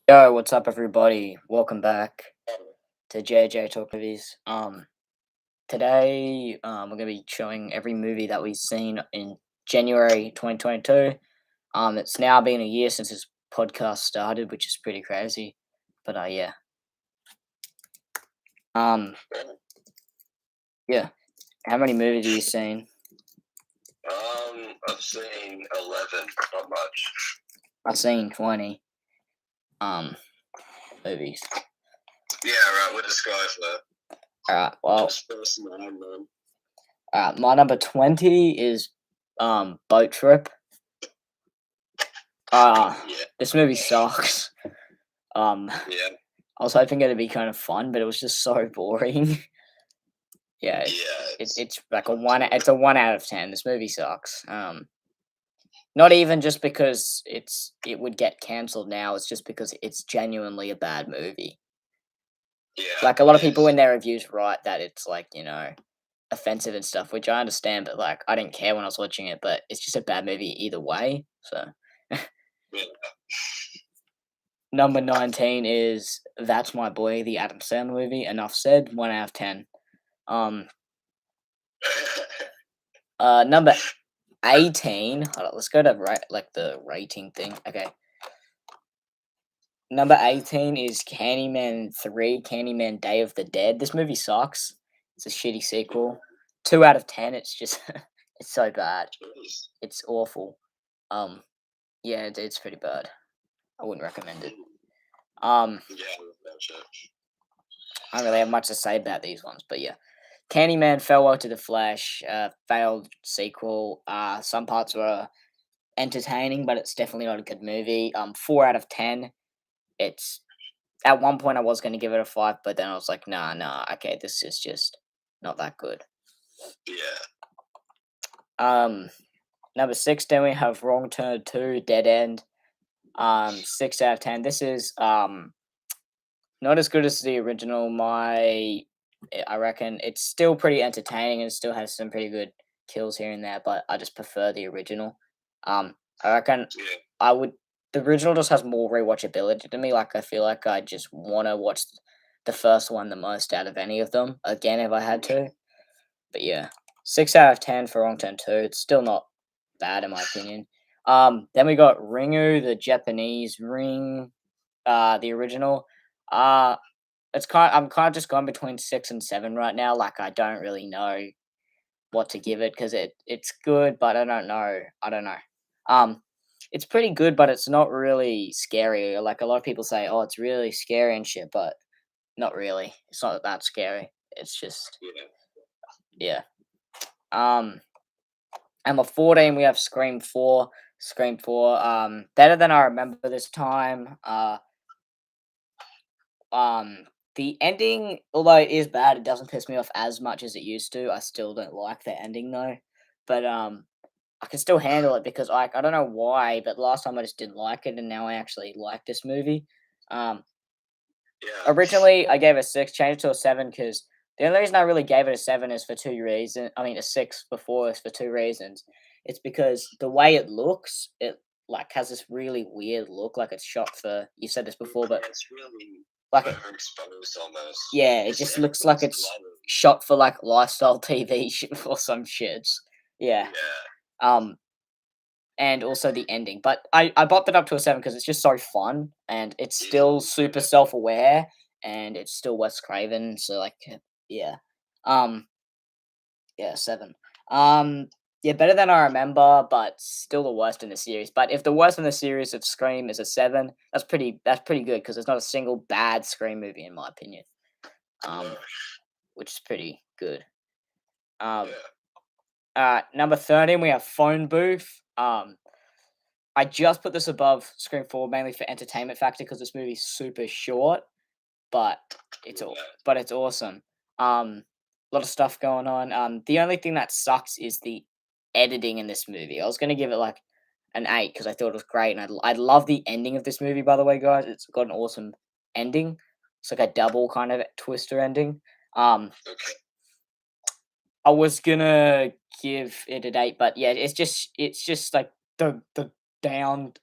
Yo, what's up, everybody? Welcome back to J.A.J Talk Movies. Today, we're gonna be showing every movie that we've seen in January 2022. It's now been a year since this podcast started, which is pretty crazy. But yeah. Um, yeah. How many movies have you seen? I've seen 11, not much. I've seen 20 movies. Yeah, right, we're just going for Alright, well, just first 9, man. my number 20 is Boat Trip. Yeah, This movie sucks. yeah, I was hoping it'd be kind of fun, but it was just so boring. Yeah, yeah. it's like a one. It's a 1 out of 10. This movie sucks. Not even just because it would get cancelled now. It's just because it's genuinely a bad movie. Yeah, Like a lot of it people is. in their reviews write that it's like offensive and stuff, which I understand. But like I didn't care when I was watching it. But it's just a bad movie either way. So Yeah. number 19 is That's My Boy, the Adam Sandler movie. Enough said. 1 out of 10. Um, Number 18. Hold on, let's go to the rating thing. Okay. Number 18 is Candyman 3, Candyman Day of the Dead. This movie sucks. It's a shitty sequel. 2 out of 10. It's just it's so bad. It is. It's awful. Um yeah, it's pretty bad. I wouldn't recommend it. Yeah, no church. I don't really have much to say about these ones, but yeah. Candyman fell well to the flesh, failed sequel. Some parts were entertaining, but it's definitely not a good movie. 4 out of 10. It's at one point I was going to give it a 5, but then I was like, nah, okay, this is just not that good. Yeah. Number 16 we have Wrong Turn 2, Dead End. 6 out of 10. This is not as good as the original. I reckon it's still pretty entertaining and still has some pretty good kills here and there, but I just prefer the original. I reckon Yeah. I would. The original just has more rewatchability to me. Like I feel like I just want to watch the first one the most out of any of them again if I had to. But yeah, 6 out of 10 for Wrong Turn 2. It's still not bad in my opinion. Then we got Ringu, the Japanese Ring, the original. Uh I'm kind of just going between 6 and 7 right now. Like I don't really know what to give it because it's good, but I don't know. I don't know. Um, it's pretty good, but it's not really scary. Like a lot of people say, oh, it's really scary and shit, but not really. It's not that scary. It's just Yeah. yeah. Um, Number 14, we have Scream 4. Scream 4. Better than I remember this time. Um, the ending, although it is bad, it doesn't piss me off as much as it used to. I still don't like the ending though. But I can still handle it because I don't know why, but last time I just didn't like it, and now I actually like this movie. Um, Yeah. Originally I gave it a 6, changed it to a 7 because the only reason I really gave it a 7 is for two reasons. I mean, a 6 before is for two reasons. It's because the way it looks, it like has this really weird look, like it's shot for. You said this before, but It's really like overexposed almost. yeah, it It's just looks like everything's it's glowing. shot for like lifestyle TV or some shits. Yeah. Yeah. Um, and also the ending. But I bumped it up to a 7 because it's just so fun and it's still super self aware and it's still Wes Craven. So like, yeah, um, yeah, 7. Um, yeah, better than I remember, but still the worst in the series. But if the worst in the series of Scream is a 7, that's pretty good because there's not a single bad Scream movie in my opinion. No. Which is pretty good. Um, Yeah. Number 13, we have Phone Booth. I just put this above Scream 4 mainly for entertainment factor because this movie's super short, but Yeah. it's awesome. A lot of stuff going on. The only thing that sucks is the editing in this movie. I was gonna give it like an 8 because I thought it was great, and I love the ending of this movie. By the way, guys, it's got an awesome ending. It's like a double kind of twister ending. Okay. I was gonna give it an 8, but yeah, it's just like the down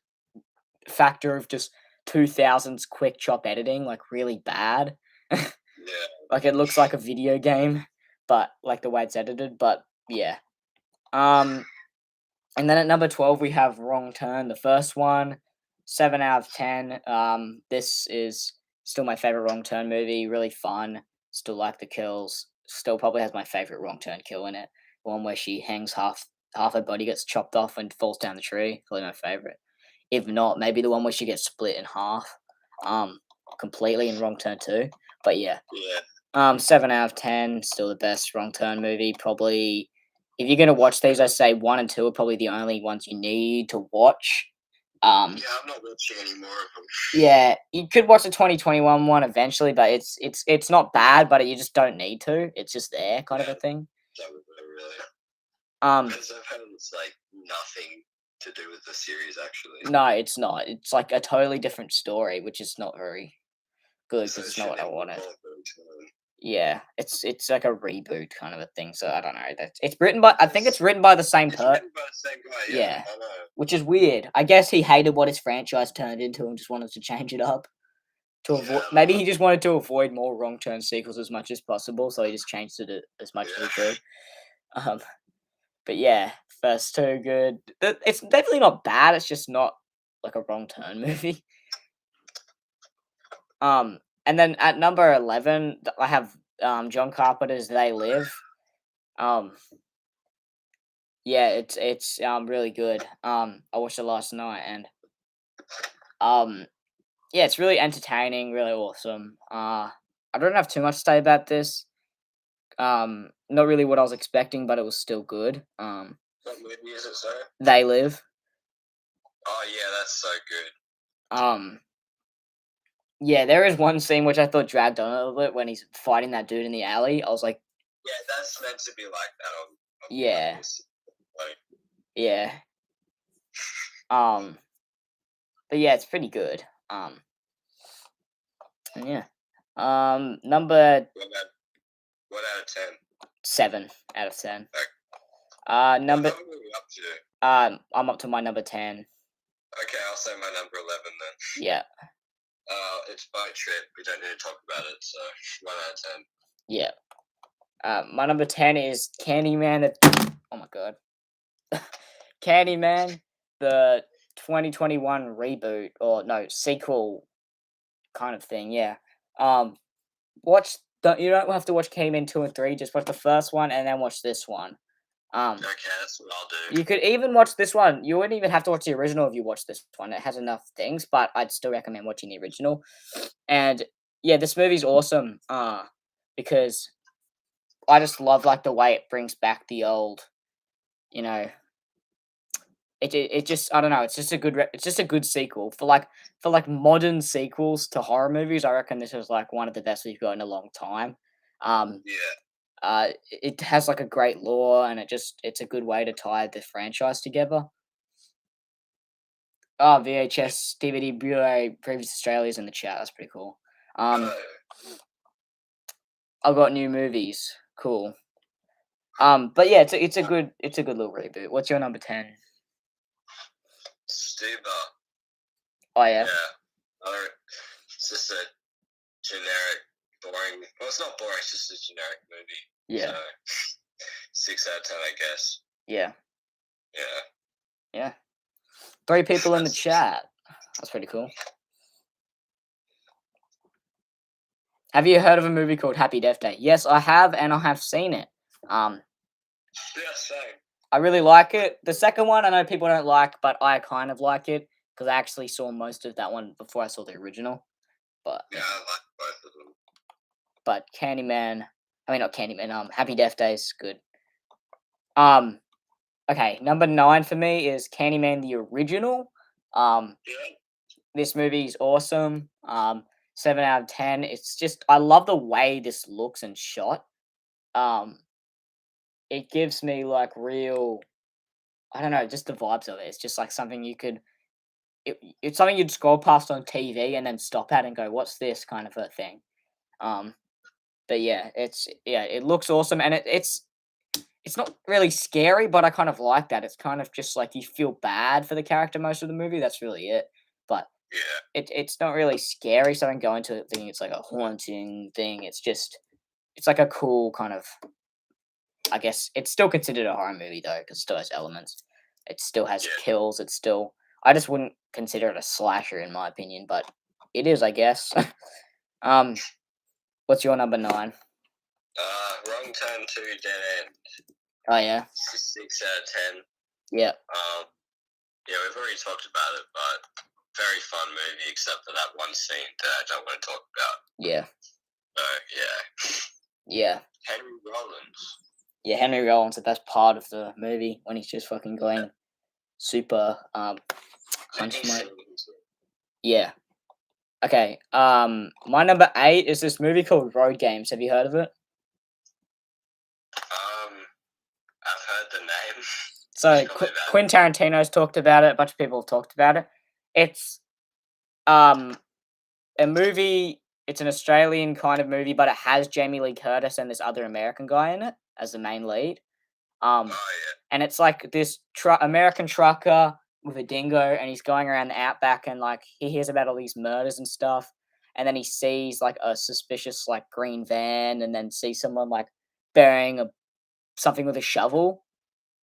factor of just 2000s quick chop editing, like really bad. Yeah. Like it looks like a video game, but like the way it's edited. But yeah. Um, and then at number 12 we have Wrong Turn, the first one, 7 out of 10. This is still my favorite Wrong Turn movie. Really fun. Still like the kills. Still probably has my favorite Wrong Turn kill in it. One where she hangs half her body gets chopped off and falls down the tree. Probably my favorite. If not, maybe the one where she gets split in half, um, completely in Wrong Turn too. But yeah, Yeah. 7 out of 10. Still the best Wrong Turn movie. Probably, if you're gonna watch these, I say 1 and 2 are probably the only ones you need to watch. Yeah, I'm not watching any more of them. Yeah, you could watch the 2021 one eventually, but it's not bad, but you just don't need to. It's just there, kind of a Yeah. thing. That would be really. Um, Because I've heard it's like nothing to do with the series actually. no, it's not. It's like a totally different story, which is not very good So because it it's not what I shouldn't even be wanted. called Return. Yeah, it's like a reboot kind of a thing. So I don't know. That's it's written by. I think it's written by the same It's per. written by the same guy. Yeah, Yeah, I know. which is weird. I guess he hated what his franchise turned into and just wanted to change it up to avoid. Yeah, Maybe he just wanted to avoid more wrong turn sequels as much as possible, so he just changed it as much as he could. Um, but yeah, first two good. It's definitely not bad. It's just not like a wrong turn movie. And then at number 11, I have John Carpenter's They Live. Um, yeah, it's really good. I watched it last night and um yeah, it's really entertaining, really awesome. I don't have too much to say about this. Not really what I was expecting, but it was still good. What movie is it, sir? They Live. Oh yeah, that's so good. Um, yeah, there is one scene which I thought dragged on a little bit when he's fighting that dude in the alley. I was like, Yeah, that's meant to be like that on yeah, this. Like, yeah. Um, but yeah, it's pretty good. And yeah. Number what out of 10? 7 out of 10. What Number number are we up to? I'm up to my number 10. Okay, I'll say my number 11 then. Yeah, It's Boat Trip. We don't need to talk about it, so 1 out of 10. yeah. My number 10 is Candyman. Oh my god, Candyman, the 2021 reboot or no sequel kind of thing. Yeah. Um, watch you don't have to watch Candyman 2 and 3. Just watch the first one and then watch this one. Um, Okay, that's what I'll do. you could even watch this one. You wouldn't even have to watch the original if you watch this one. It has enough things, but I'd still recommend watching the original. And yeah, this movie's awesome. Because I just love like the way it brings back the old, you know, it just I don't know. It's just a good it's just a good sequel for like modern sequels to horror movies. I reckon this is like one of the best we've got in a long time. Um, Yeah. it has like a great lore and it's a good way to tie the franchise together. Oh, VHS, DVD, Blu-ray, previous Australia's in the chat. That's pretty cool. Oh, I've got new movies. Cool. But yeah, it's a good little reboot. What's your number 10? Steve. Oh yeah, Yeah. It's just a generic, boring. Well, it's not boring. It's just a generic movie. yeah, So 6 out of 10, I guess. yeah, Yeah. yeah. 3 people in the That's- chat. That's pretty cool. Have you heard of a movie called Happy Death Day? Yes, I have, and I have seen it. Yeah, same. I really like it. The second one, I know people don't like, but I kind of like it because I actually saw most of that one before I saw the original. But Yeah, I like both of them. but Candyman, I mean not Candyman. Happy Death Day is good. Um, okay, number 9 for me is Candyman the original. Yeah. This movie's awesome. 7 out of 10. It's just I love the way this looks and shot. Um, it gives me like real, I don't know, just the vibes of it. It's just like something you could. It's something you'd scroll past on TV and then stop at and go, "What's this?" kind of a thing. Um, but yeah, it looks awesome and it's not really scary, but I kind of like that. It's kind of just like you feel bad for the character most of the movie. That's really it. But Yeah. It's not really scary, so I don't go into it thinking it's like a haunting thing. It's like a cool kind of, I guess it's still considered a horror movie though, because it still has elements. It still has Yeah. kills. It's still, I just wouldn't consider it a slasher in my opinion, but it is, I guess. um, what's your number 9? Wrong Turn 2, Dead End. Oh yeah, 6 out of 10. yeah, Yeah, we've already talked about it, but very fun movie, except for that one scene that I don't want to talk about. yeah, So, yeah. yeah, Henry Rollins. yeah. Henry Rollins, the best part of the movie when he's just fucking going super hunch Any mode. scenes. Yeah. Okay. My number 8 is this movie called Road Games. Have you heard of it? I've heard the name. So Quentin Tarantino's talked about it. A bunch of people have talked about it. It's a movie. It's an Australian kind of movie, but it has Jamie Lee Curtis and this other American guy in it as the main lead. Oh, yeah. And it's like this American trucker with a dingo, and he's going around the outback, and like he hears about all these murders and stuff, and then he sees like a suspicious like green van, and then sees someone like burying something with a shovel,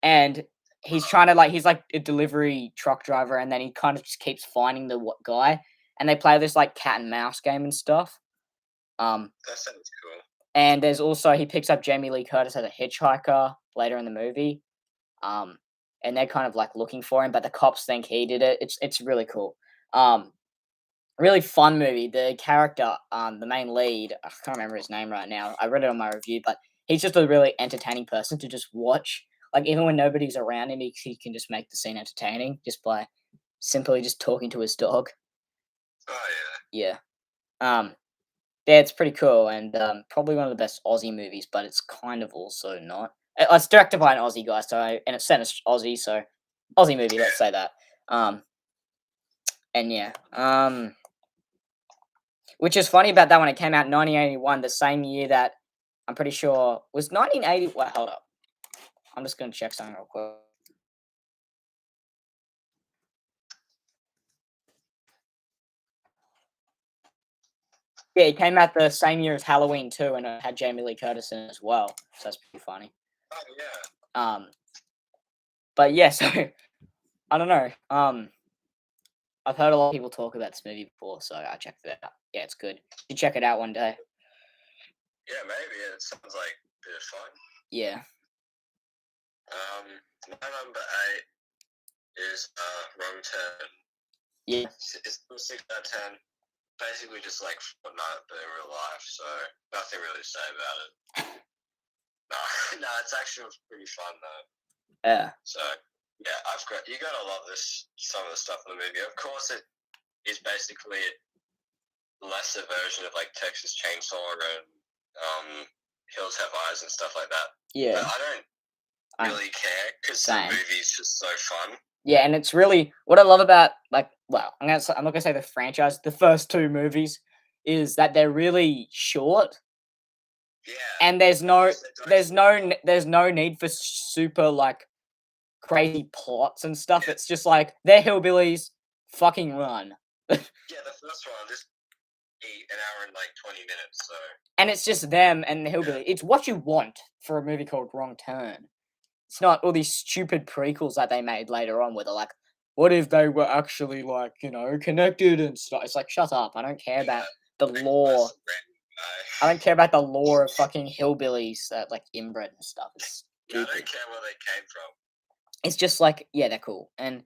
and he's trying to he's like a delivery truck driver, and then he kind of just keeps finding the guy, and they play this like cat and mouse game and stuff. That sounds cool. And there's also he picks up Jamie Lee Curtis as a hitchhiker later in the movie. And they're kind of like looking for him, but the cops think he did it. It's really cool. Really fun movie. The character, the main lead, I can't remember his name right now. I read it on my review, but he's just a really entertaining person to just watch. Like even when nobody's around him, he can just make the scene entertaining just by simply just talking to his dog. Oh Yeah. Yeah, it's pretty cool and probably one of the best Aussie movies, but it's kind of also not. It's directed by an Aussie guy, and it's set in Aussie, so Aussie movie. Let's say that. And yeah. Which is funny about that when it came out in 1981, the same year that I'm pretty sure was 1980. Wait, hold up. I'm just gonna check something real quick. Yeah, it came out the same year as Halloween 2, and it had Jamie Lee Curtis in it as well. So that's pretty funny. Oh yeah. But yeah, so I don't know. I've heard a lot of people talk about this movie before, so I checked it out. Yeah, it's good. You check it out one day. Yeah, maybe. It sounds like a bit of fun. Yeah. My number 8 is Wrong Turn. Yeah. It's 6 out of 10. Basically just like Fortnite, but in real life, so nothing really to say about it. No, it's actually pretty fun though. Yeah. So yeah, you gotta love some of the stuff in the movie. Of course, it is basically a lesser version of like Texas Chainsaw and Hills Have Eyes and stuff like that. Yeah. But I don't really care because the movie's just so fun. Yeah, and it's really what I love about I'm not gonna say the franchise. The first 2 movies is that they're really short. Yeah. And there's no need for super like crazy plots and stuff. It's just like they're hillbillies, fucking run. Yeah, the first one just an hour and like 20 minutes. So. And it's just them and the hillbilly. Yeah. It's what you want for a movie called Wrong Turn. It's not all these stupid prequels that they made later on where they're like, what if they were actually like, connected and stuff? It's like, shut up. I don't care about the lore. I don't care about the lore of fucking hillbillies that like inbred and stuff. It's stupid. I don't care where they came from. It's just like, yeah, they're cool. And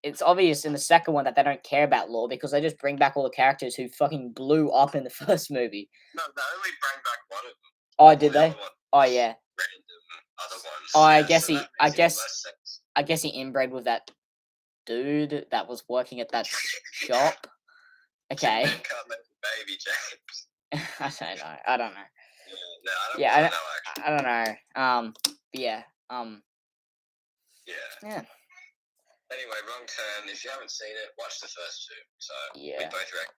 it's obvious in the second one that they don't care about lore because they just bring back all the characters who fucking blew up in the first movie. No, they only bring back one of them. Oh, did they? Oh, yeah. Random other ones. Oh, I guess he inbred with that dude that was working at that shop. Okay. Baby James. I don't know. I don't know. Yeah. Yeah. Anyway, Wrong Turn. If you haven't seen it, watch the first 2. So we both recommend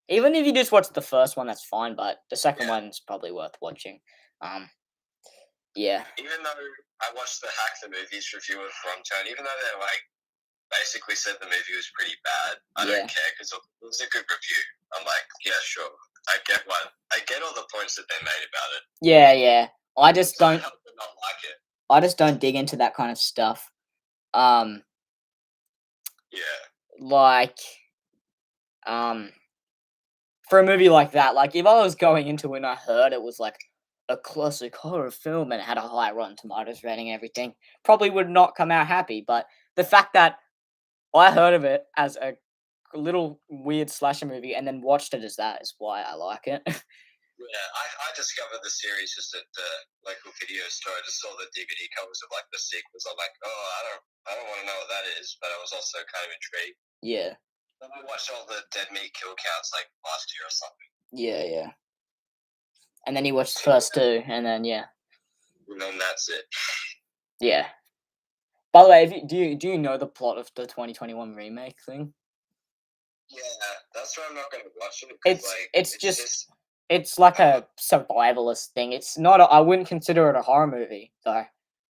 it. Even if you just watch the first one, that's fine. But the second one's probably worth watching. Yeah. Even though I watched the Hack the Movies review of Wrong Turn, even though they're like basically said the movie was pretty bad. I Yeah. don't care because it was a good review. I'm like, yeah, sure. I get all the points that they made about it. Yeah. I just It's not don't. help to not like it. I just don't dig into that kind of stuff. Um, Yeah. like, for a movie like that, like if I was going into it and I heard it was like a classic horror film and it had a high Rotten Tomatoes rating and everything, probably would not come out happy. But the fact that I heard of it as a little weird slasher movie and then watched it as that is why I like it. Yeah, I discovered the series just at the local video store. I just saw the DVD covers of like the sequels. I'm like, oh, I don't want to know what that is, but I was also kind of intrigued. Yeah. Then I watched all the Dead Meat kill counts like last year or something. Yeah. And then you watched the first two, and then And then that's it. yeah. By the way, do you know the plot of the 2021 remake thing? Yeah, that's why I'm not gonna watch it. 'Cause, It's just it's like a survivalist thing. It's not. I wouldn't consider it a horror movie though.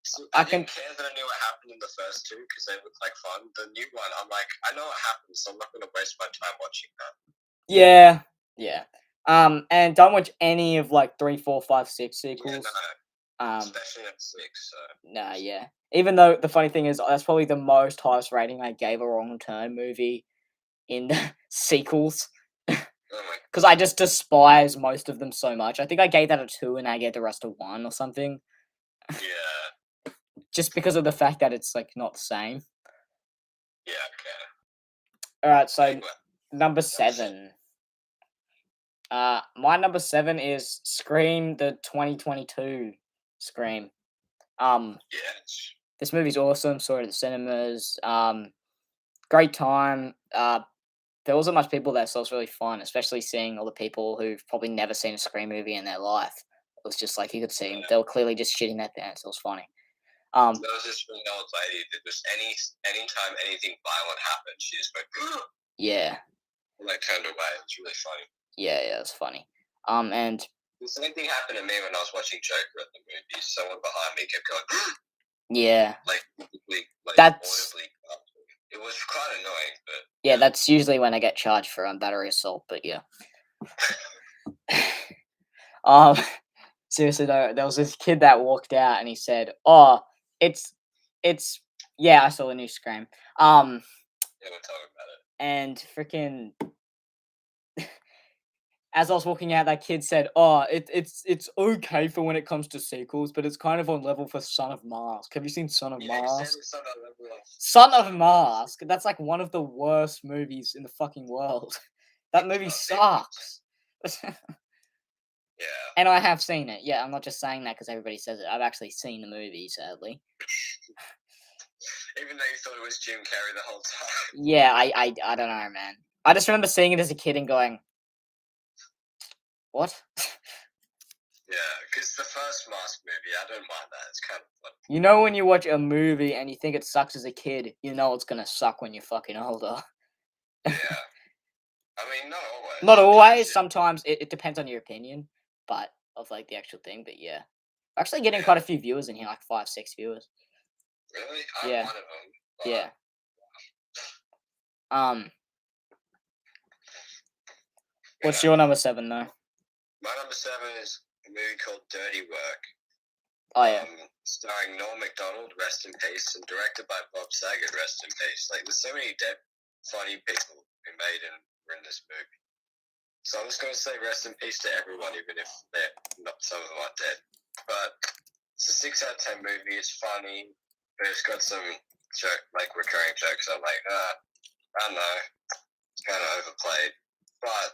So I I can. didn't care that I knew what happened in the first two because they looked like fun. The new one, I'm like, I know what happened, so I'm not gonna waste my time watching that. Yeah. And don't watch any of like 3, 4, 5, 6 Yeah, sequels. no, especially at 6. So Nah, yeah. Even though the funny thing is, that's probably the most highest rating I gave a wrong turn movie in the sequels. oh my, Because I just despise most of them so much. I think I gave that a 2 and I gave the rest a 1 or something. yeah, Just because of the fact that it's like not the same. yeah, okay. Alright, so Anyway, number seven. 7. My number 7 is Scream the 2022 Scream. Yeah, This movie's awesome. Saw it at the cinemas. Great time. There wasn't much people there, so it was really fun, especially seeing all the people who've probably never seen a Scream movie in their life. It was just like you could see them. yeah. They were clearly just shitting their pants. It was funny. There was this really old lady that just anytime anything violent happened, she just went Yeah, and like turned away. It was really funny. yeah, it's funny. And The same thing happened to me when I was watching Joker at the movies. Someone behind me kept going yeah, like that's audibly. It was quite annoying, but yeah, that's usually when I get charged for battery assault. But yeah. um, seriously though, there was this kid that walked out and he said, "Oh, it's yeah, I saw the new Scream." yeah, we'll talk about it. And freaking as I was walking out, that kid said, "Oh, it's okay for when it comes to sequels, but it's kind of on level for Son of Mask." Have you seen Son of Yeah, he said Mask? it's on a level of Son of Mask. That's like one of the worst movies in the fucking world. That movie It's not sucks. yeah. And I have seen it. Yeah, I'm not just saying that because everybody says it. I've actually seen the movie, sadly. Even though you thought it was Jim Carrey the whole time. Yeah, I don't know, man. I just remember seeing it as a kid and going, "What?" Yeah, because the first Mask movie, I don't mind that. It's kind of fun. You know when you watch a movie and you think it sucks as a kid, you know it's gonna suck when you're fucking older. Yeah. I mean, not always. Not always. Yeah. Sometimes it depends on your opinion, but of like the actual thing. But yeah, actually getting Yeah. quite a few viewers in here, like 5, 6 viewers. Really? I'm Yeah. one of them. But Yeah. What's yeah. your number 7 though? My number 7 is a movie called Dirty Work. Oh yeah. Starring Norm Macdonald, rest in peace, and directed by Bob Saget, rest in peace. Like, there's so many dead, funny people who made and were in this movie. So I'm just going to say rest in peace to everyone, even if some of them aren't dead. But it's a 6 out of 10 movie. It's funny, but it's got some recurring jokes. I'm like, I don't know, it's kind of overplayed. But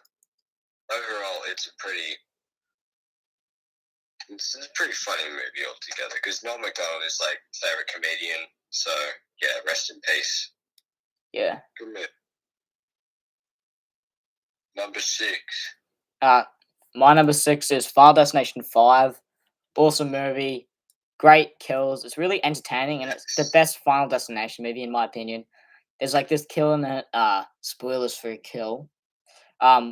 overall, it's a pretty funny movie altogether. Because Norm Macdonald is like favorite comedian. So yeah, rest in peace. Yeah. Good movie. Number 6. My number 6 is Final Destination 5. Awesome movie. Great kills. It's really entertaining and it's the best Final Destination movie in my opinion. There's like this kill in it, spoilers for a kill.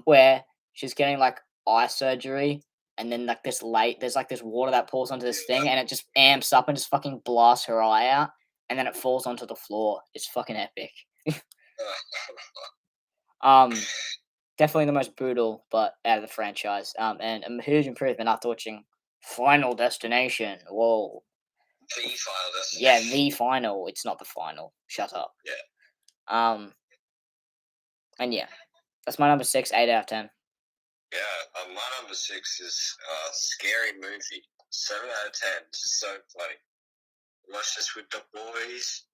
Where she's getting like eye surgery and then like there's like this water that pours onto this thing and it just amps up and just fucking blasts her eye out and then it falls onto the floor. It's fucking epic. Definitely the most brutal, but out of the franchise. And a huge improvement after watching Final Destination. Whoa. The Final Yeah, Destination. the final. It's not the final. Shut up. Yeah. And yeah, that's my number 6. 8 out of 10. Yeah, my number 6 is Scary Movie. 7 out of 10. This is so funny. Watched this with the boys.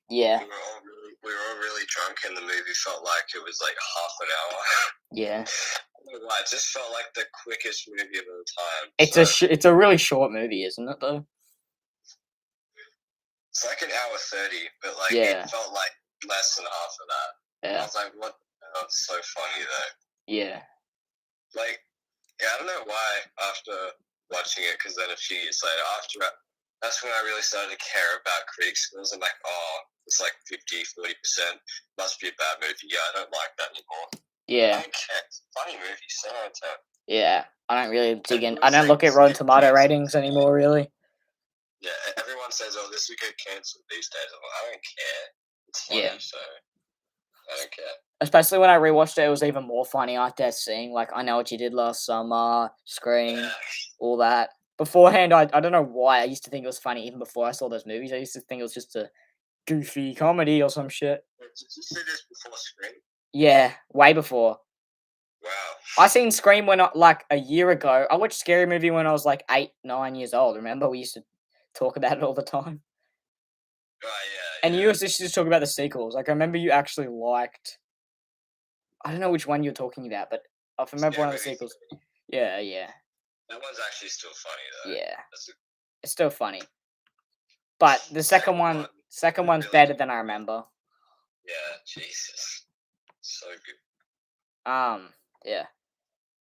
Yeah, We were all really drunk, and the movie felt like it was like half an hour. yeah. I don't know why, it just felt like the quickest movie of all time. It's a really short movie, isn't it? Though. It's like an hour 30, but like Yeah. it felt like less than half of that. Yeah. I was like, what? Oh, it's so funny though. Yeah. Like, yeah, I don't know why after watching it, because then a few years later, that's when I really started to care about critic scores. I'm like, oh, it's like 50-40%. Must be a bad movie. Yeah, I don't like that anymore. Yeah. I don't care. It's a funny movie. 7 out of 10. Yeah. I don't really dig in. Everyone I don't look at says Rotten it Tomato cancelled. ratings anymore, really. Yeah, everyone says, oh, this would get cancelled these days. I'm like, I don't care. It's funny, Yeah. so I don't care. Especially when I rewatched it, it was even more funny after seeing, like, I Know What You Did Last Summer, Scream, Yeah. all that. Beforehand, I don't know why. I used to think it was funny even before I saw those movies. I used to think it was just a goofy comedy or some shit. Did you see this before Scream? Yeah, way before. Wow. I seen Scream when like a year ago. I watched Scary Movie when I was like 8, 9 years old. Remember, we used to talk about it all the time. Oh, yeah. And you used to just talk about the sequels. Like I remember you actually liked. I don't know which one you're talking about, but I remember Scary one of the Movie sequels. 3. Yeah, yeah, That one's actually still funny though. yeah. That's It's still funny, but the second one's really better good. than I remember. Yeah, Jesus, so good. Yeah.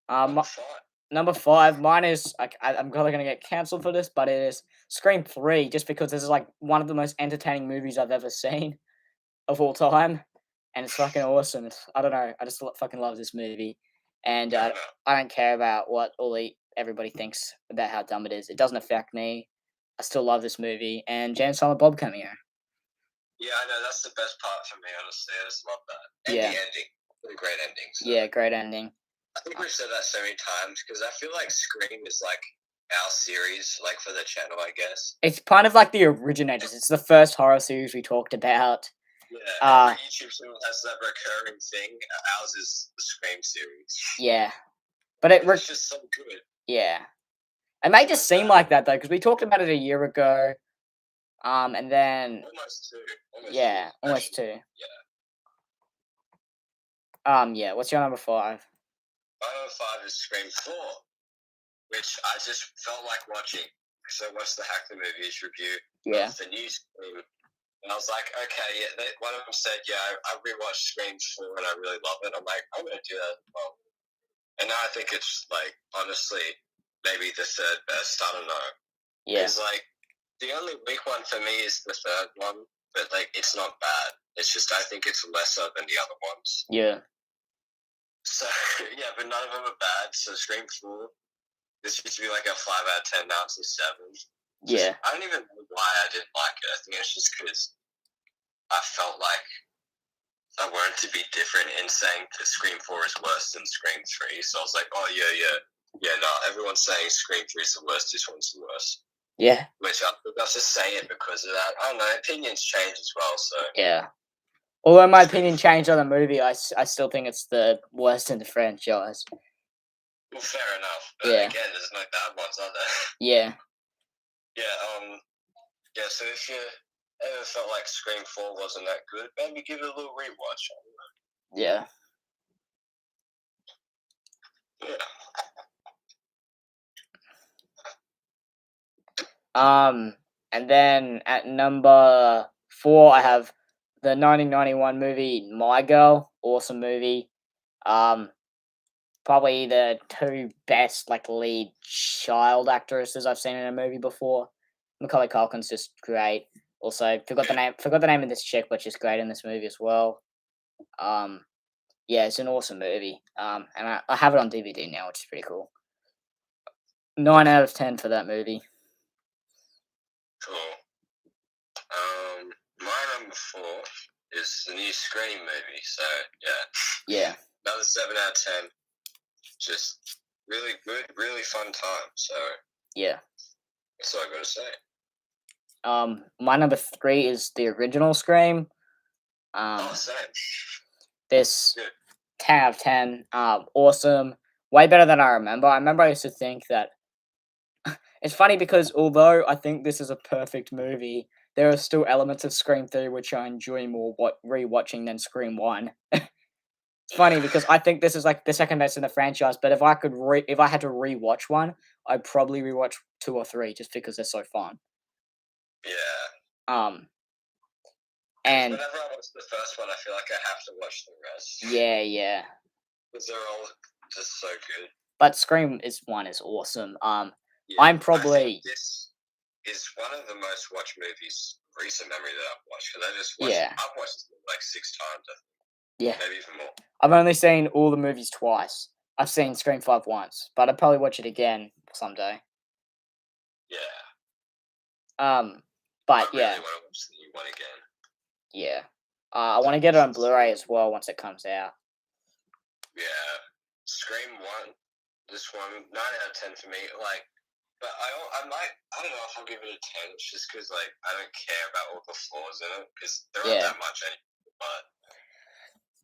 Number 5. Number 5, mine is I'm probably gonna get cancelled for this, but it is Scream 3, just because this is like one of the most entertaining movies I've ever seen of all time, and it's fucking awesome. I don't know, I just fucking love this movie, and Yeah, I don't care about what everybody thinks about how dumb it is. It doesn't affect me. I still love this movie, and James Silent Bob cameo. Yeah, I know that's the best part for me. Honestly, I just love that. And Yeah. the ending, what a great ending. So. Yeah, great ending. I think we've said that so many times because I feel like Scream is like our series, like for the channel, I guess. It's kind of like the originators. It's the first horror series we talked about. Yeah, every YouTube channel has that recurring thing. Ours is the Scream series. Yeah, but it's just so good. Yeah, it may just seem like that though, because we talked about it a year ago, and then almost 2. Almost 2. Yeah. Yeah. What's your number 5? My number 5 is Scream 4, which I just felt like watching because I watched the Hackler Movies review of the new Scream. And I was like, okay, yeah. One of them said, yeah, I rewatched Scream 4 and I really love it. I'm like, I'm going to do that as well. And now I think it's, like, honestly, maybe the third best. I don't know. Yeah. It's like, the only weak one for me is the third one, but, like, it's not bad. It's just, I think it's lesser than the other ones. Yeah. So, yeah, but none of them are bad. So, Scream 4, this used to be, like, a 5 out of 10, now it's a 7. Yeah. I don't even know why I didn't like it. I think it's just because I felt like I wanted to be different in saying that Scream 4 is worse than Scream 3. So I was like, oh, yeah, no, everyone's saying Scream 3 is the worst, this one's the worst. Yeah. Which I just say it because of that. I don't know, opinions change as well, so. Yeah. Although my opinion changed on the movie, I still think it's the worst in the franchise. Well, fair enough. But again, there's no bad ones, are there? Yeah. Yeah, so if you ever felt like Scream 4 wasn't that good, maybe give it a little rewatch. Yeah. And then at number 4, I have the 1991 movie My Girl. Awesome movie. Probably the 2 best like lead child actresses I've seen in a movie before. Macaulay Culkin's just great. Also, forgot the name of this chick, but she's great in this movie as well. Yeah, it's an awesome movie. And I have it on DVD now, which is pretty cool. 9 out of 10 for that movie. Cool. My number 4 is the new Scream movie. So yeah, Yeah. another 7 out of 10. Just really good, really fun time. So Yeah. that's all I gotta say. My number 3 is the original Scream. Same. This Good. 10 out of 10. Awesome. Way better than I remember. I remember I used to think that it's funny because although I think this is a perfect movie, there are still elements of Scream 3 which I enjoy more rewatching than Scream 1. It's funny because I think this is like the second best in the franchise, but if I had to rewatch one, I'd probably rewatch 2 or 3 just because they're so fun. Yeah. Um Because and whenever I watch the first one, I feel like I have to watch the rest. yeah. Because they're all just so good. But Scream is 1 is awesome. Yeah, I'm I probably think this is one of the most watched movies recent memory that I've watched. Because I just watched yeah. I've watched this like 6 times, I Yeah. think. Maybe even more. I've only seen all the movies twice. I've seen Scream 5 once, but I'd probably watch it again someday. Yeah. But I really yeah, want to watch the new one again. yeah. I want to get it on Blu-ray as well once it comes out. Yeah. Scream 1. This one, 9 out of 10 for me. Like, but I don't know if I'll give it a 10. It's just because, like, I don't care about all the flaws in it. Because there aren't Yeah. that much anymore. But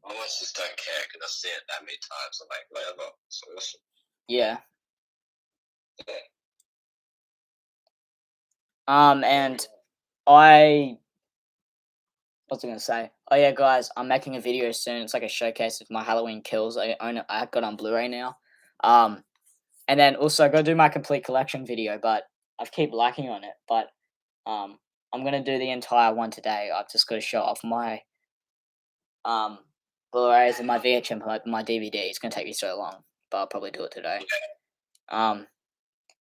I almost just don't care because I've seen it that many times. I'm like, whatever. It's awesome. Yeah. Yeah. And I what was I gonna say? Oh yeah, guys, I'm making a video soon. It's like a showcase of my Halloween kills. I got on Blu-ray now. And then also go do my complete collection video, but I keep lacking on it. But I'm gonna do the entire one today. I've just got to show off my um Blu-rays and my VHM, my DVD. It's gonna take me so long, but I'll probably do it today. Um,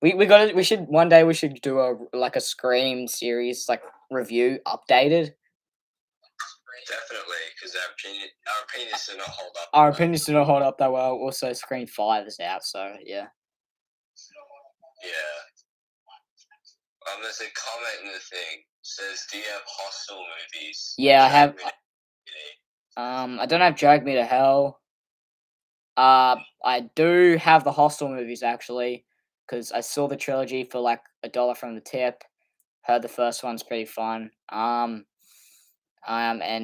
we should one day we should do a Scream series like review updated. Definitely, because our opinions do not hold up. Our opinions do not hold up that well. Also, Scream 5 is out, so yeah. Yeah. There's a comment in the thing. It says, "Do you have Hostel movies?" Yeah, I Drag have. Me to DVD. I don't have Drag Me to Hell. I do have the Hostel movies actually, because I saw the trilogy for like $1 from the tip. Heard the first one's pretty fun. And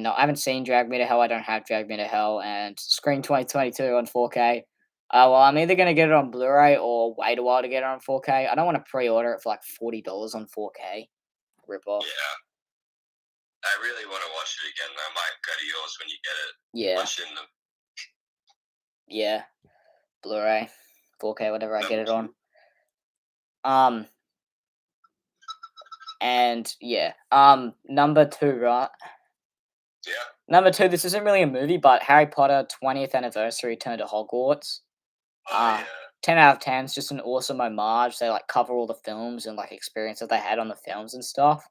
I haven't seen Drag Me to Hell. I don't have Drag Me to Hell and Scream 2022 on 4K. Well, I'm either gonna get it on Blu-ray or wait a while to get it on 4K. I don't want to pre-order it for like $40 on 4K. Rip off. Yeah. I really want to watch it again. I might go to yours when you get it. Yeah. Watch it in the Yeah. Blu-ray, 4K, whatever I get it on. And yeah. Number 2, right? Yeah. Number 2, this isn't really a movie, but Harry Potter 20th anniversary return to Hogwarts. Yeah. 10 out of 10 is just an awesome homage. They like cover all the films and like experiences they had on the films and stuff.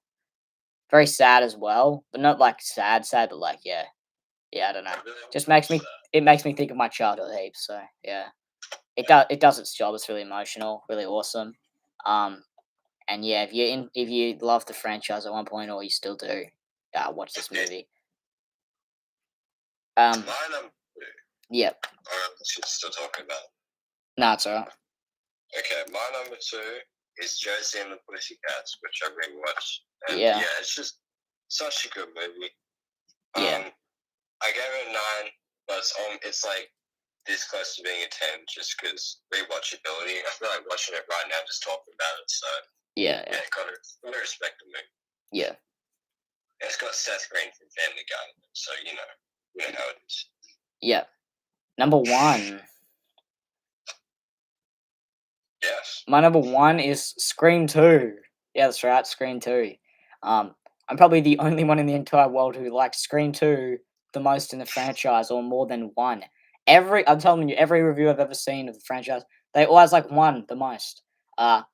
Very sad as well, but not like sad, but like yeah, I don't know. I really want Just to makes watch me that. it makes me think of my childhood heaps. So yeah, it does its job. It's really emotional, really awesome. And yeah, if you love the franchise at one point or you still do, watch this movie. My number 2. Yep. Alright, she's still talking about it. No, it's alright. Okay, my number 2 is Josie and the Pussycats, which I rewatched. And Yeah. yeah, it's just such a good movie. Yeah. I gave it a 9, but it's like this close to being a 10 just because rewatchability. I feel like watching it right now, just talking about it. So Yeah. yeah, gotta respect the movie. Yeah. And it's got Seth Green from Family Guy, so you know how it is. Yeah. Number 1. Yes. My number 1 is Scream 2. Yeah, that's right, Scream 2. I'm probably the only one in the entire world who likes Scream 2 the most in the franchise, or more than 1. I'm telling you, every review I've ever seen of the franchise, they always like 1 the most.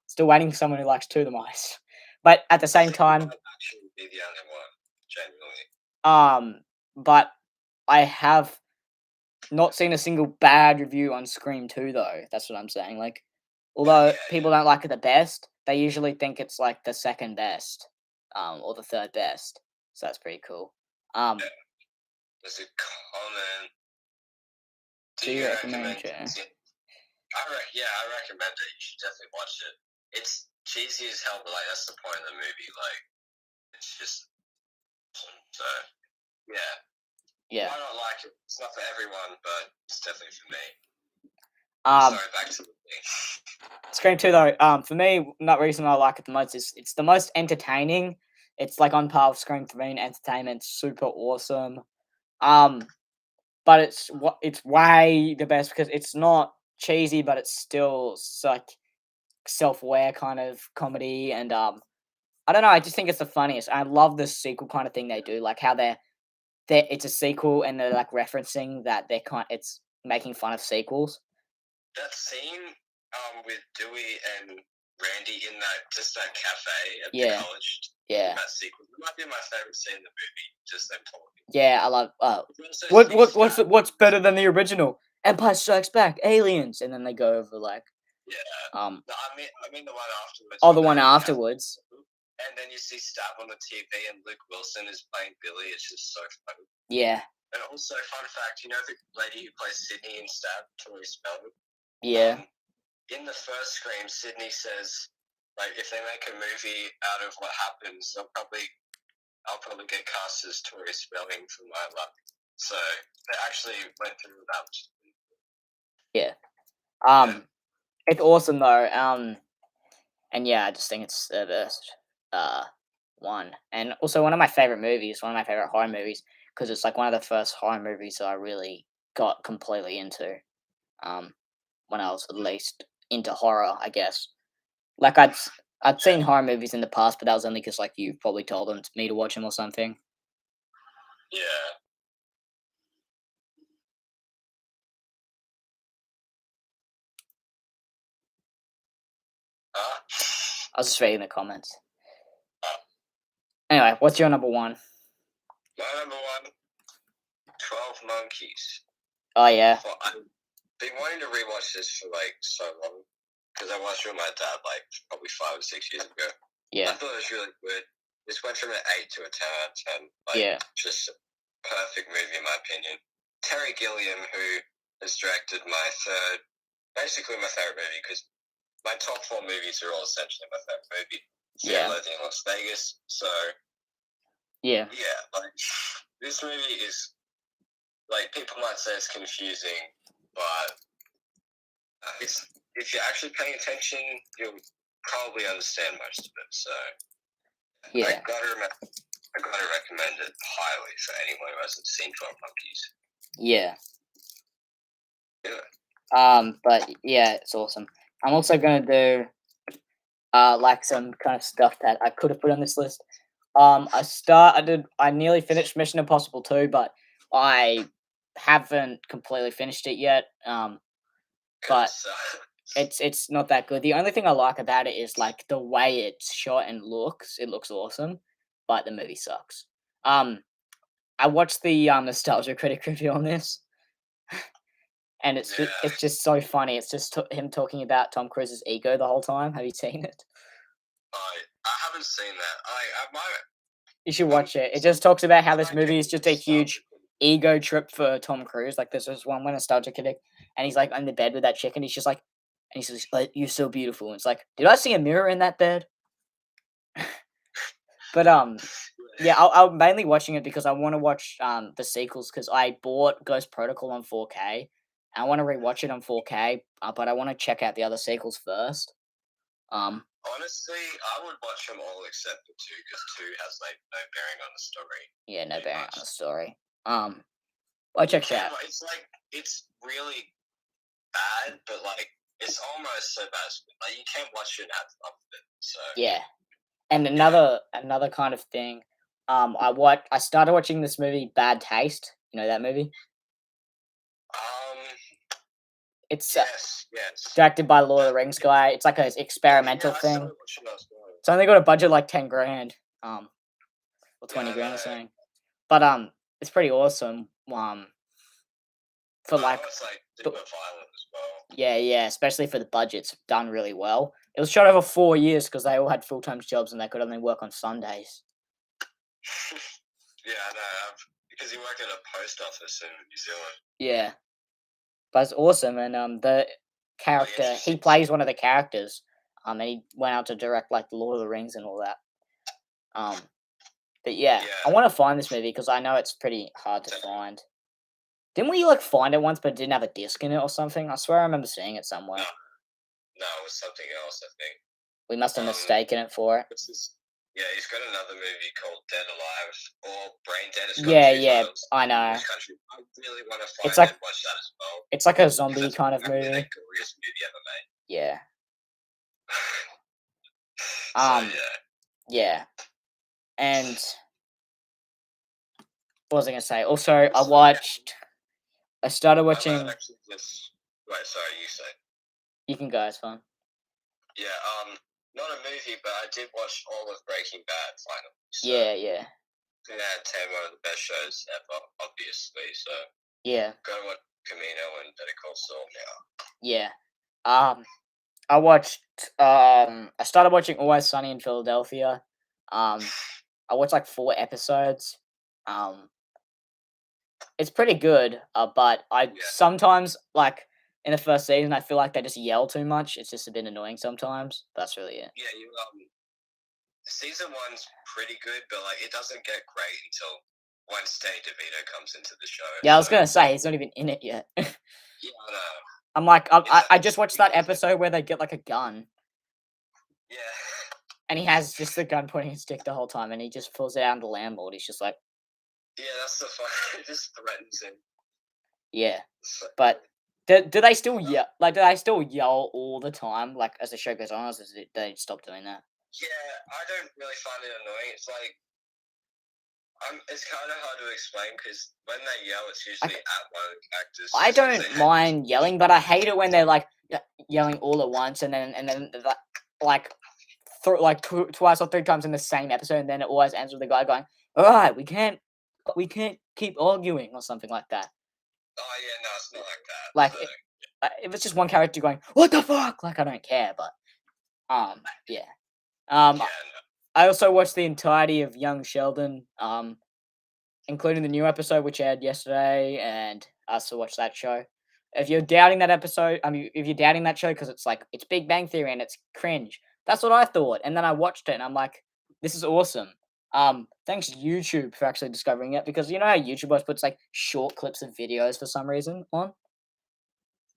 Still waiting for someone who likes 2 the most. But at the same time, I actually be the only one, genuinely. but I have not seen a single bad review on Scream 2 though. That's what I'm saying. Like, although people don't like it the best, they usually think it's like the second best, or the third best. So that's pretty cool. There's a comment. Do you recommend it? I recommend it. You should definitely watch it. It's cheesy as hell, but like that's the point of the movie. Like, it's just awesome. So yeah. Yeah. Why not like it? It's not for everyone, but it's definitely for me. Sorry, back to the thing. Scream 2 though, for me, that reason I like it the most is it's the most entertaining. It's like on par with Scream 3 in entertainment, super awesome. But it's way the best because it's not cheesy, but it's still like self-aware kind of comedy, and I don't know, I just think it's the funniest. I love the sequel kind of thing they do, like how it's a sequel and they're like referencing that it's making fun of sequels. That scene with Dewey and Randy in that cafe at the college. Yeah. That sequence. It might be my favorite scene in the movie. Just them talking. Yeah, I love. What's better than the original? Empire Strikes Back, Aliens, and then they go over like. Yeah. No, I mean the one afterwards. Oh, the one afterwards. And then you see Stab on the TV, and Luke Wilson is playing Billy. It's just so funny. Yeah. And also, fun fact, you know the lady who plays Sydney in Stab, Tori Spelling? Yeah. In the first Scream, Sydney says, like, if they make a movie out of what happens, I'll probably get cast as Tori Spelling for my luck. So they actually went through that. Yeah. It's awesome though. And yeah, I just think it's the best one, and also one of my favorite movies, one of my favorite horror movies, because it's like one of the first horror movies that I really got completely into. When I was at least into horror, I guess. Like I'd seen horror movies in the past, but that was only because like you probably told me to watch them or something. Yeah. I was just reading the comments. Anyway, what's your number one? My number one, 12 Monkeys. Oh yeah. I've been wanting to rewatch this for like so long because I watched it with my dad like probably 5 or 6 years ago. Yeah. I thought it was really good. This went from an 8 to a 10 out of 10. Like, yeah. Just a perfect movie in my opinion. Terry Gilliam, who has directed basically my favorite movie, because my top 4 movies are all essentially my favorite movie. Yeah. In Las Vegas. So yeah, like this movie is like, people might say it's confusing, but if you're actually paying attention, you'll probably understand most of it. So yeah, I gotta recommend it highly for anyone who hasn't seen 12 Monkeys. Yeah. Yeah. But yeah, it's awesome. I'm also gonna do like some kind of stuff that I could have put on this list. I nearly finished Mission Impossible 2, but I haven't completely finished it yet. But it's not that good. The only thing I like about it is like the way it's shot and looks. It looks awesome, but the movie sucks. I watched the Nostalgia Critic review on this, and it's just so funny. It's just him talking about Tom Cruise's ego the whole time. Have you seen it? I haven't seen that. I might. You should watch it. It just talks about how this movie is just a huge ego trip for Tom Cruise. Like, there's this one when Nostalgia Critic, and he's like on the bed with that chick, and he's just like, and he says, like, "You're so beautiful." And it's like, did I see a mirror in that bed? But yeah, I'm mainly watching it because I want to watch the sequels, because I bought Ghost Protocol on 4K. I want to rewatch it on 4K, but I want to check out the other sequels first. Honestly, I would watch them all except for 2, because 2 has like no bearing on the story. Yeah, no bearing on the story. I checked it out. It's like, it's really bad, but like it's almost so bad. Like, you can't watch it and have fun with it. So yeah. And another kind of thing, I started watching this movie, Bad Taste. You know that movie? It's yes. directed by Lord of the Rings guy. It's like an experimental thing. It's only got a budget like 10 grand, or 20 grand or something. But it's pretty awesome. For like, it's like super violent as well. Yeah, especially for the budget's done really well. It was shot over 4 years because they all had full-time jobs and they could only work on Sundays. Yeah, I know. because he worked at a post office in New Zealand. Yeah, but it's awesome, and the character he interesting. plays one of the characters. And he went out to direct like the Lord of the Rings and all that. But yeah, I Yeah. want to find this movie because I know it's pretty hard to Same. find. Didn't we like find it once, but it didn't have a disc in it or something? I swear I remember seeing it somewhere. No, it was something else, I think. We must have Um, mistaken it for it. Yeah, he's got another movie called Dead Alive or Brain Dead. It's got Yeah, two yeah, titles. I know. Which country? I really want to It's find like and watch that as well. it's like a Because zombie that's kind of probably movie. the greatest movie ever made. Yeah. So Um. yeah. Yeah. And what was I gonna say? Also, I started I might watching. actually just wait. Sorry, you say. You can go. It's fine. Yeah. Not a movie, but I did watch all of Breaking Bad finally. So, Yeah, yeah, 10 out of 10, one of the best shows ever, obviously. So yeah, go watch Camino and Better Call Saul now. yeah. I watched. I started watching Always Sunny in Philadelphia. I watched like 4 episodes. It's pretty good. But I Yeah. sometimes like in the first season, I feel like they just yell too much. It's just a bit annoying sometimes. That's really it. Yeah, season one's pretty good, but like it doesn't get great until once Danny DeVito comes into the show. Yeah, I was so- gonna say he's not even in it yet. Yeah, I know. I'm like, I just It's watched that pretty good. episode where they get like a gun, Yeah. and he has just the gun pointing his dick the whole time, and he just pulls it out on the landlord. He's just like, Yeah, that's the fun. It just threatens him. yeah. So- But do they still yell? Like, do they still yell all the time? Like as the show goes on, or does they stop doing that? Yeah, I don't really find it annoying. It's like it's kind of hard to explain because when they yell, it's usually at one of the characters. I just 'cause don't they- mind yelling, but I hate it when they're like yelling all at once, and then like twice or 3 times in the same episode, and then it always ends with the guy going, "All right, we can't keep arguing," or something like that. Oh yeah, no, it's not like that. Like So, if it's just one character going, "What the fuck?" Like I don't care, but yeah. yeah, no. I also watched the entirety of Young Sheldon, including the new episode which aired yesterday, and I also watched that show. If you're doubting that episode, I mean, if you're doubting that show because it's like it's Big Bang Theory and it's cringe, that's what I thought. And then I watched it and I'm like, this is awesome. Thanks YouTube for actually discovering it because you know how YouTube always puts like short clips of videos for some reason on.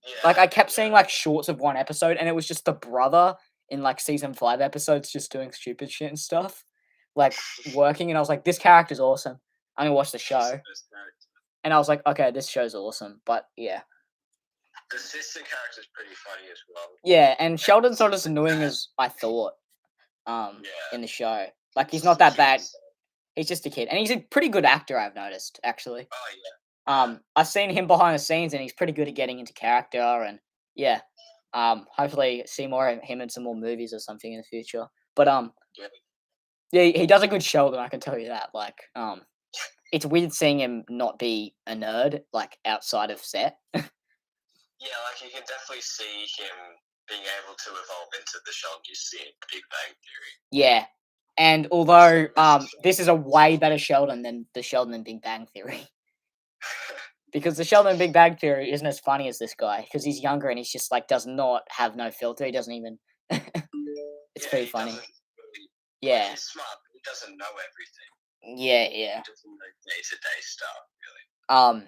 Yeah, Like I kept yeah. seeing like shorts of one episode, and it was just the brother in like season 5 episodes just doing stupid shit and stuff, like working. And I was like, this character's awesome. I'm gonna watch the show. Best character. And I was like, okay, this show's awesome. But yeah. The sister character's pretty funny as well. Yeah, and Sheldon's not as annoying as I thought. Yeah. In the show. Like he's Just not a that kid, bad. so- He's just a kid. And he's a pretty good actor, I've noticed, actually. Oh yeah. I've seen him behind the scenes and he's pretty good at getting into character and yeah. Hopefully see more of him in some more movies or something in the future. But Yeah. yeah, he does a good Sheldon, I can tell you that. Like, it's weird seeing him not be a nerd, like outside of set. Yeah, like you can definitely see him being able to evolve into the Sheldon you see in Big Bang Theory. Yeah. And although this is a way better Sheldon than the Sheldon in Big Bang Theory. Because the Sheldon in Big Bang Theory isn't as funny as this guy because he's younger and he's just like does not have no filter. He doesn't even. It's Yeah, pretty he funny. doesn't really- Yeah, he's smart, but he doesn't know everything. yeah. He doesn't know day-to-day stuff, really.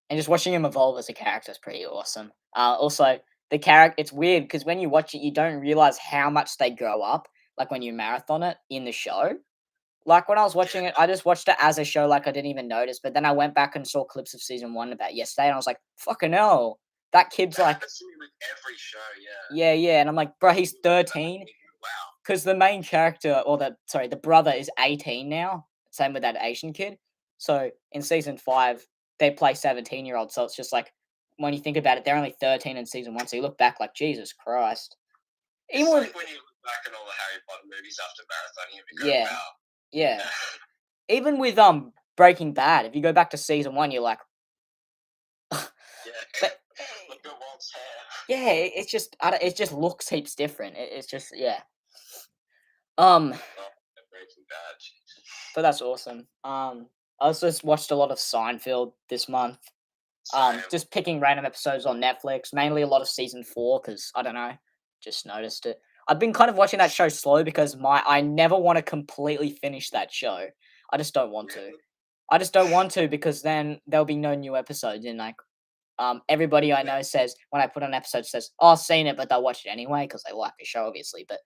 And just watching him evolve as a character is pretty awesome. Also the character, it's weird because when you watch it, you don't realize how much they grow up. Like when you marathon it in the show. Like when I was watching it, I just watched it as a show, like I didn't even notice. But then I went back and saw clips of season 1 about yesterday, and I was like, "Fucking hell, that kid's That like, happens to me with every show, yeah. yeah." And I'm like, "Bro, he's 13." Wow. Because the main character, or the brother is 18 now. Same with that Asian kid. So in season 5, they play 17-year-olds. So it's just like when you think about it, they're only 13 in season 1. So you look back like Jesus Christ. It's Even with, like when you look back at all the Harry Potter movies after marathoning, and you go, Yeah. wow. yeah, even with Breaking Bad, if you go back to season 1, you're like, Yeah. But- Look at Walt's hair. yeah, it's just it just looks heaps different. It's just yeah. Oh, Breaking Bad. Jesus. But that's awesome. I also just watched a lot of Seinfeld this month. Same. Just picking random episodes on Netflix, mainly a lot of season 4 because I don't know, just noticed it. I've been kind of watching that show slow because I never want to completely finish that show. I just don't want to. Really? I just don't want to because then there'll be no new episodes and like everybody I know says when I put on an episode says, "Oh, I've seen it," but they'll watch it anyway because they like the show, obviously. But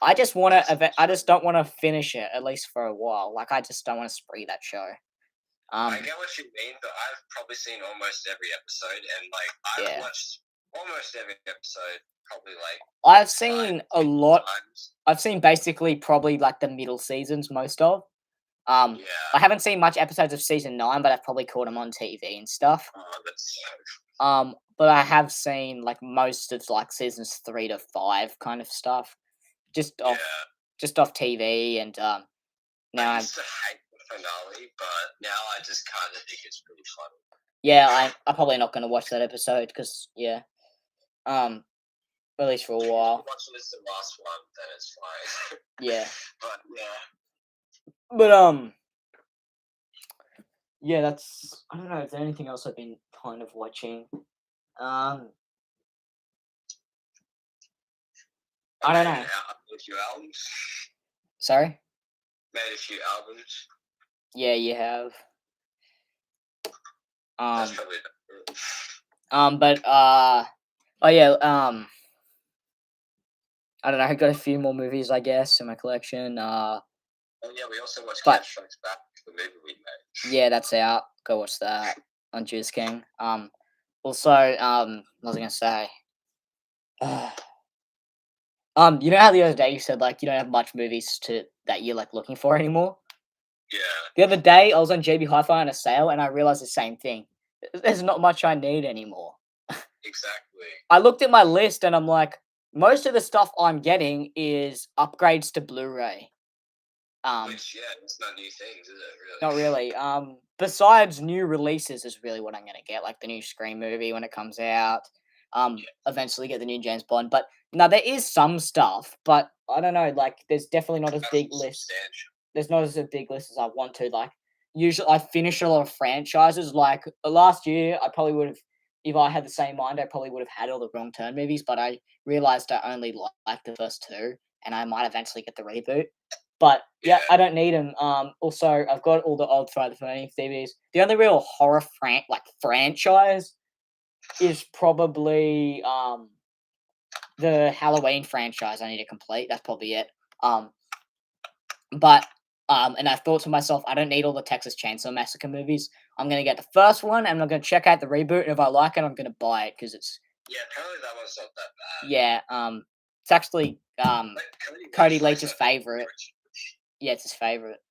I just want to. I just don't want to finish it at least for a while. Like I just don't want to spree that show. I get what you mean, but I've probably seen almost every episode, and like I've Yeah. watched almost every episode probably like I've seen a lot. times. I've seen basically probably like the middle seasons, most of. I Yeah. haven't seen much episodes of season 9, but I've probably caught them on TV and stuff. Oh, that's But I have seen like most of like seasons 3 to 5 kind of stuff, just off yeah. just off TV, and now I I'm used to hate the finale, but now I just kind of think it's pretty funny. yeah I'm probably not gonna watch that episode because yeah at least for a If you while watch this the last one, then it's fine. yeah But yeah. but yeah that's I don't know if there's anything else I've been kind of watching um I don't know. Made a few albums. Sorry. Made a few albums. Yeah, you have. That's probably it. But oh yeah, I don't know. I got a few more movies, I guess, in my collection. Oh yeah, we also watched But- Cat Strikes Back, the movie we made. Yeah, that's out. Go watch that on Juice King. Also, what was I gonna say? You know how the other day you said like you don't have much movies that you're like looking for anymore. Yeah. The other day I was on JB Hi-Fi on a sale and I realized the same thing. There's not much I need anymore. Exactly. I looked at my list and I'm like, most of the stuff I'm getting is upgrades to Blu-ray. Which yeah, it's not new things, is it? Really? Not really. Besides new releases is really what I'm gonna get, like the new Scream movie when it comes out. Eventually get the new James Bond. But no, there is some stuff, but I don't know, like there's definitely not as big list. Substantial. There's not as a big list as I want to. Like usually I finish a lot of franchises. Like last year I probably would have if I had the same mind, I probably would have had all the Wrong Turn movies, but I realized I only liked the first two, and I might eventually get the reboot. But yeah, Yeah. I don't need them. Also, I've got all the old Friday the 13th DVDs. The only real horror franchise is probably the Halloween franchise. I need to complete. That's probably it. But and I thought to myself, I don't need all the Texas Chainsaw Massacre movies. I'm gonna get the first one, and I'm gonna check out the reboot, and if I like it, I'm gonna buy it because it's Yeah, apparently that one's not that bad. yeah. It's actually Like, Cody likes Leach's that favorite. original. Yeah, it's his favorite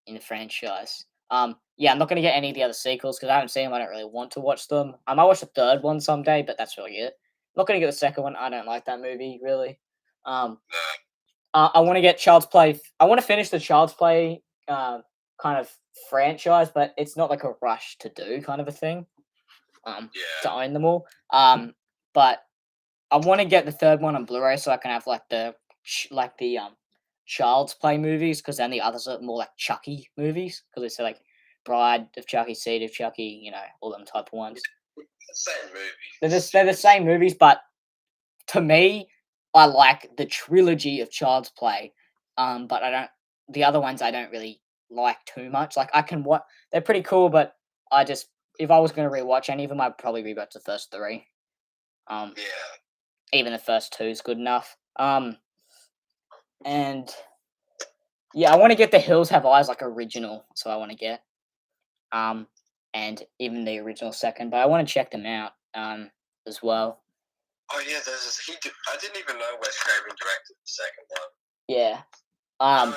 in the franchise. Yeah, I'm not gonna get any of the other sequels because I haven't seen them. I don't really want to watch them. I might watch the third one someday, but that's really it. I'm not gonna get the second one. I don't like that movie really. No. I want to get Child's Play. I want to finish the Child's Play kind of franchise, but it's not like a rush to do kind of a thing. To Yeah. own them all. But I want to get the third one on Blu-ray so I can have like the Child's Play movies because then the others are more like Chucky movies because it's like Bride of Chucky, Seed of Chucky, you know, all them type of ones. Same movie. They're the same movies, but to me, I like the trilogy of Child's Play. But I don't. The other ones I don't really like too much. Like I can what they're pretty cool, but I just if I was going to rewatch any of them, I'd probably rewatch the first three. Yeah. Even the first two is good enough. And yeah, I want to get the Hills Have Eyes like original, so I want to get. And even the original second, but I want to check them out. As well. Oh yeah, there's this. I didn't even know Wes Craven directed the second one. Yeah.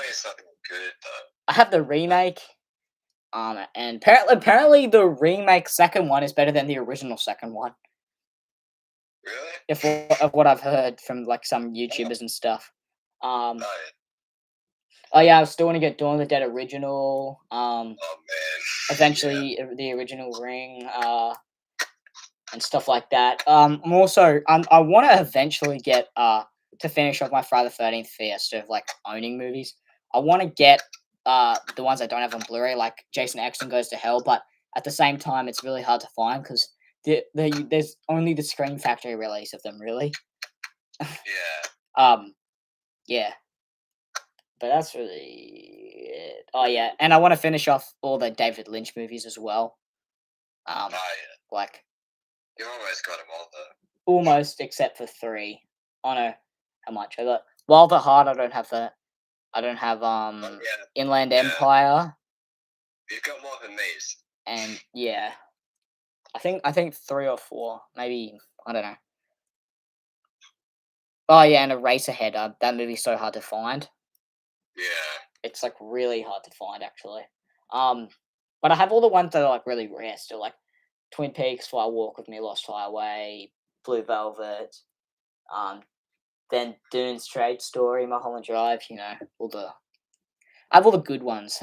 It's nothing good though. I have the remake. And apparently the remake second one is better than the original second one. Really? Of what I've heard from like some YouTubers and stuff. Oh yeah. Oh yeah, I still want to get Dawn of the Dead original. Oh man. Eventually the original Ring. And stuff like that. I'm also I want to eventually get to finish off my Friday the 13th fiesta of like owning movies. I want to get the ones I don't have on Blu-ray, like Jason X Goes to Hell, but at the same time, it's really hard to find because there's only the Scream Factory release of them, really. Yeah. Yeah, but that's really it. Oh yeah, and I want to finish off all the David Lynch movies as well. Oh yeah. Like You almost got them all though. almost except for 3. I know how much I got. Wild at Heart, I don't have that. I don't have Oh yeah. Inland Yeah. Empire, You've got more than these. and yeah, I think 3 or 4, maybe I don't know. Oh yeah, and Eraserhead. That movie's so hard to find. Yeah. It's like really hard to find actually. Um, but I have all the ones that are like really rare still, like Twin Peaks, Fly Walk with Me, Lost Highway, Blue Velvet. Then Dune, Straight Story, Mulholland Drive. You know, I have all the good ones,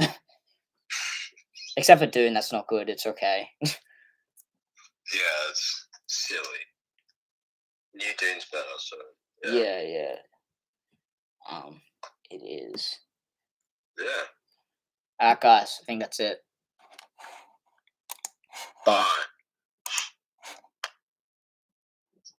except for Dune. That's not good. It's okay. Yeah, it's silly. New Dune's better, so yeah. Yeah, yeah. It is. Yeah. Alright, guys. I think that's it. Bye. Bye.